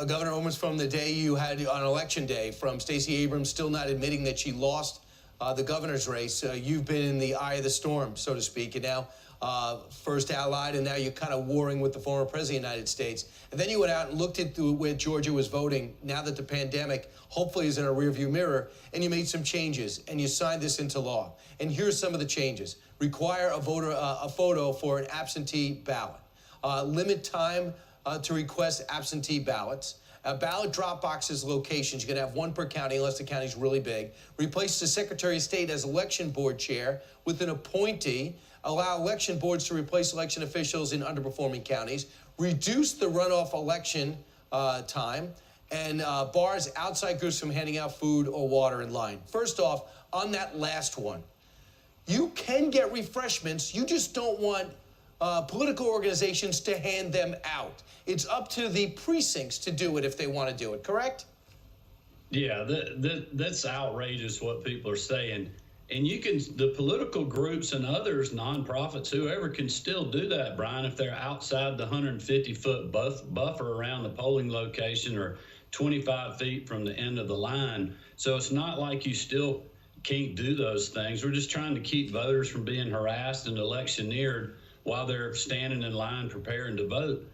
Governor, almost from the day you had on election day, from Stacey Abrams still not admitting that she lost the governor's race, you've been in the eye of the storm, so to speak, and now first allied, and now you're kind of warring with the former president of the United States. And then you went out and looked at where Georgia was voting, now that the pandemic hopefully is in a rearview mirror, and you made some changes, and you signed this into law. And here's some of the changes. Require a photo for an absentee ballot. Limit time to request absentee ballots. Ballot drop boxes locations, you can have one per county unless the county's really big. Replace the Secretary of State as election board chair with an appointee. Allow election boards to replace election officials in underperforming counties. Reduce the runoff election time. And bars outside groups from handing out food or water in line. First off, on that last one, you can get refreshments, you just don't want political organizations to hand them out. It's up to the precincts to do it if they want to do it, correct? Yeah, that's outrageous what people are saying. And the political groups and others, nonprofits, whoever, can still do that, Brian, if they're outside the 150-foot buffer around the polling location or 25 feet from the end of the line. So it's not like you still can't do those things. We're just trying to keep voters from being harassed and electioneered while they're standing in line preparing to vote.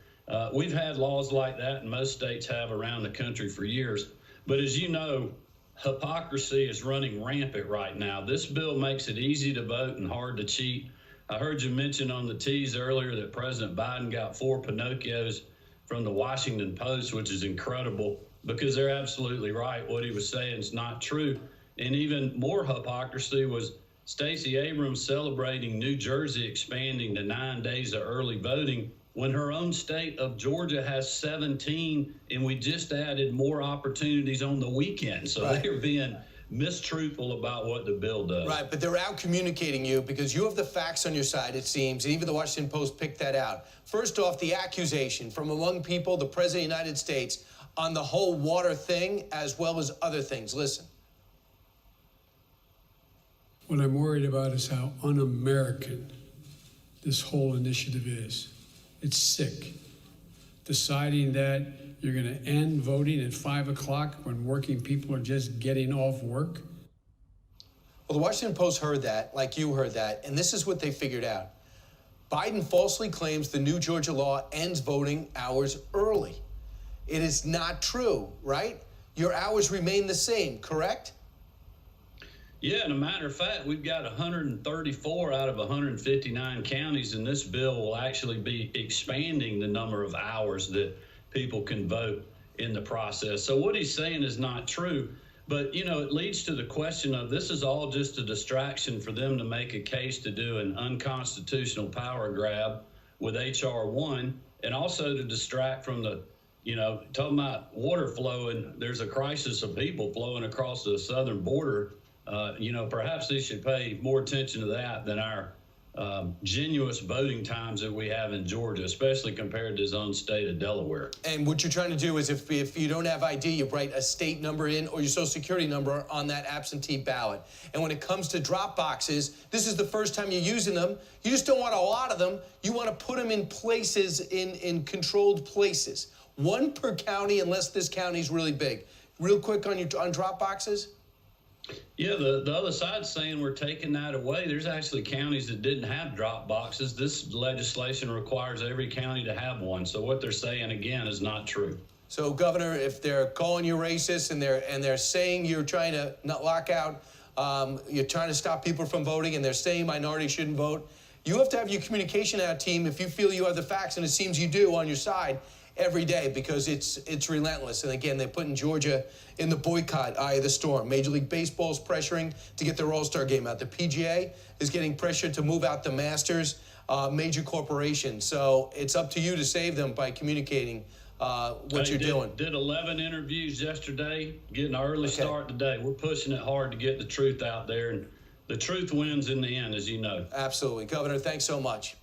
We've had laws like that, and most states have around the country for years. But as you know, hypocrisy is running rampant right now. This bill makes it easy to vote and hard to cheat. I heard you mention on the tease earlier that President Biden got 4 Pinocchios from the Washington Post, which is incredible because they're absolutely right. What he was saying is not true. And even more hypocrisy was Stacey Abrams celebrating New Jersey expanding to 9 days of early voting when her own state of Georgia has 17, and we just added more opportunities on the weekend. So right. They're being mistruthful about what the bill does. Right, but they're out communicating you because you have the facts on your side, it seems, and even the Washington Post picked that out. First off, the accusation from among people, the President of the United States, on the whole water thing as well as other things. Listen. What I'm worried about is how un-American this whole initiative is. It's sick. Deciding that you're going to end voting at 5 o'clock when working people are just getting off work. Well, the Washington Post heard that, like you heard that, and this is what they figured out. Biden falsely claims the new Georgia law ends voting hours early. It is not true, right? Your hours remain the same, correct? Yeah, and a matter of fact, we've got 134 out of 159 counties, and this bill will actually be expanding the number of hours that people can vote in the process. So what he's saying is not true, but, you know, it leads to the question of this is all just a distraction for them to make a case to do an unconstitutional power grab with H.R. 1, and also to distract from the, you know, talking about water flowing, there's a crisis of people flowing across the southern border. You know, perhaps they should pay more attention to that than our genuine voting times that we have in Georgia, especially compared to his own state of Delaware. And what you're trying to do is if you don't have ID, you write a state number in or your social security number on that absentee ballot. And when it comes to drop boxes, this is the first time you're using them. You just don't want a lot of them. You want to put them in places, in controlled places. One per county, unless this county's really big. Real quick on drop boxes. Yeah, the other side's saying we're taking that away. There's actually counties that didn't have drop boxes. This legislation requires every county to have one. So what they're saying, again, is not true. So, Governor, if they're calling you racist and they're saying you're trying to not lock out, you're trying to stop people from voting, and they're saying minorities shouldn't vote, you have to have your communication out team if you feel you have the facts, and it seems you do, on your side every day, because it's relentless. And again, they're putting Georgia in the boycott eye of the storm. Major League Baseball is pressuring to get their All-Star game out. The PGA is getting pressured to move out the Masters, major corporations. So it's up to you to save them by communicating what you're doing. Did 11 interviews yesterday, getting an early start today. We're pushing it hard to get the truth out there, and the truth wins in the end, as you know. Absolutely. Governor, thanks so much.